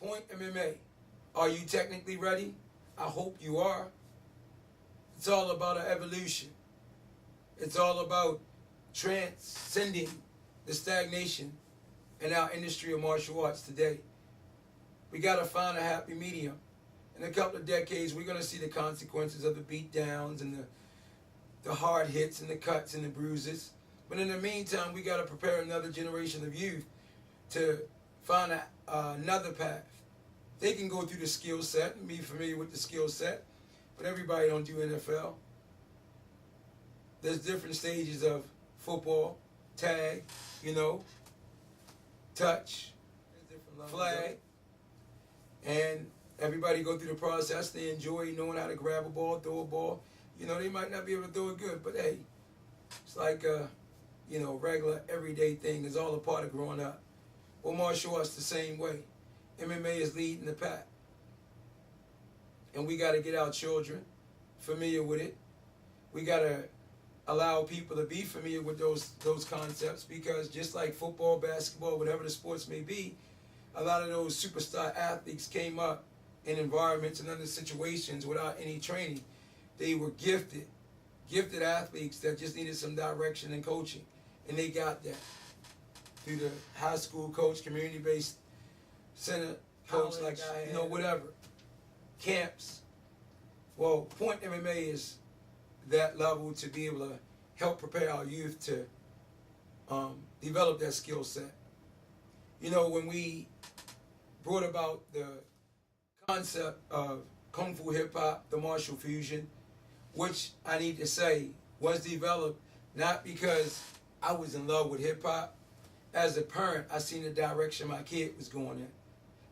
Point MMA. Are you technically ready? I hope you are. It's all about an evolution. It's all about transcending the stagnation in our industry of martial arts today. We got to find a happy medium. In a couple of decades, we're going to see the consequences of the beat downs and the hard hits and the cuts and the bruises. But in the meantime, we got to prepare another generation of youth to find another path. They can go through the skill set and be familiar with the skill set, but everybody don't do NFL. There's different stages of football, tag, touch, flag, and everybody go through the process. They enjoy knowing how to grab a ball, throw a ball. They might not be able to throw it good, but hey, it's like a, regular everyday thing. It's all a part of growing up. Well, martial arts the same way. MMA is leading the pack. And we got to get our children familiar with it. We got to allow people to be familiar with those concepts, because just like football, basketball, whatever the sports may be, a lot of those superstar athletes came up in environments and other situations without any training. They were gifted athletes that just needed some direction and coaching. And they got that through the high school coach, community-based center coach, like I had, whatever. Camps. Well, Point MMA is that level to be able to help prepare our youth to develop that skill set. When we brought about the concept of Kung Fu Hip Hop, the martial fusion, which I need to say was developed not because I was in love with hip hop. As a parent, I seen the direction my kid was going in.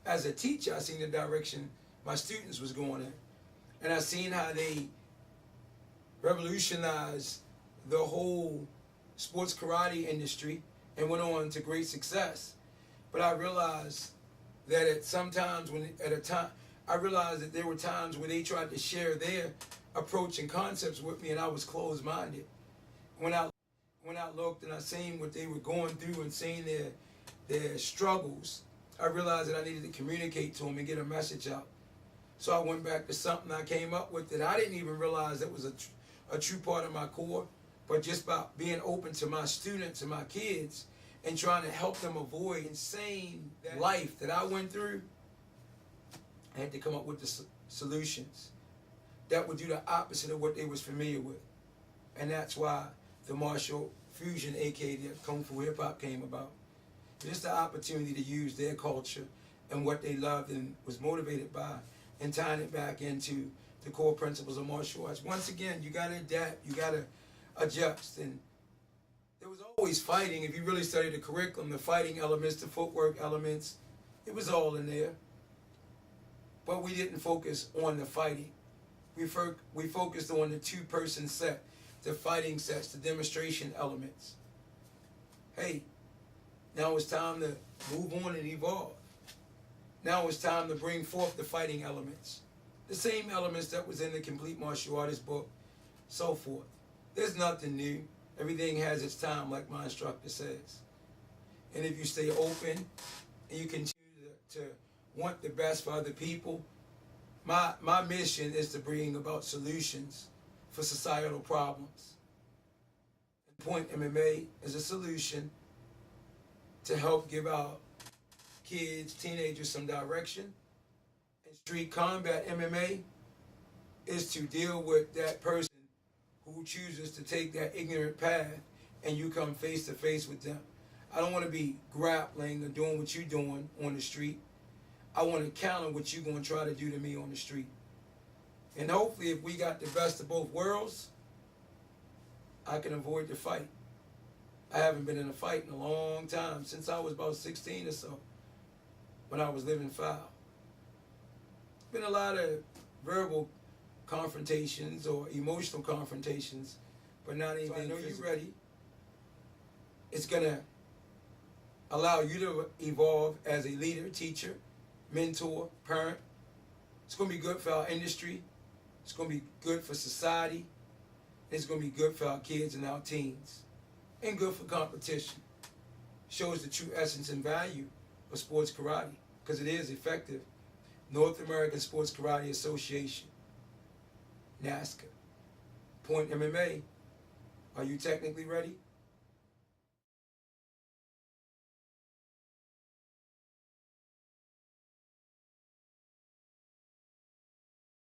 As a teacher, I seen the direction my students was going in. And I seen how they revolutionized the whole sports karate industry and went on to great success. But I realized that I realized that there were times where they tried to share their approach and concepts with me, and I was closed-minded. When I looked and I seen what they were going through and seeing their struggles, I realized that I needed to communicate to them and get a message out. So I went back to something I came up with that I didn't even realize that was a true part of my core, but just by being open to my students and my kids and trying to help them avoid insane life that I went through, I had to come up with the solutions that would do the opposite of what they was familiar with. And that's why the martial fusion, aka the Kung Fu Hip Hop, came about. Just the opportunity to use their culture and what they loved and was motivated by, and tying it back into the core principles of martial arts. Once again, you gotta adapt, you gotta adjust. And there was always fighting. If you really studied the curriculum, the fighting elements, the footwork elements, it was all in there. But we didn't focus on the fighting. We focused on the two-person set, the fighting sets, the demonstration elements. Hey, now it's time to move on and evolve. Now it's time to bring forth the fighting elements. The same elements that was in the Complete Martial Artist book, so forth. There's nothing new. Everything has its time, like my instructor says. And if you stay open and you continue to want the best for other people, my mission is to bring about solutions for societal problems. And Point MMA is a solution to help give our kids, teenagers some direction. And Street Combat MMA is to deal with that person who chooses to take that ignorant path and you come face to face with them. I don't want to be grappling or doing what you're doing on the street. I want to counter what you're going to try to do to me on the street. And hopefully if we got the best of both worlds, I can avoid the fight. I haven't been in a fight in a long time, since I was about 16 or so, when I was living foul. Been a lot of verbal confrontations or emotional confrontations, but not anything. So I know you're ready. It's going to allow you to evolve as a leader, teacher, mentor, parent. It's going to be good for our industry. It's going to be good for society. It's going to be good for our kids and our teens. And good for competition. Shows the true essence and value of sports karate. because it is effective. North American Sports Karate Association, NASCA. Point MMA, are you technically ready?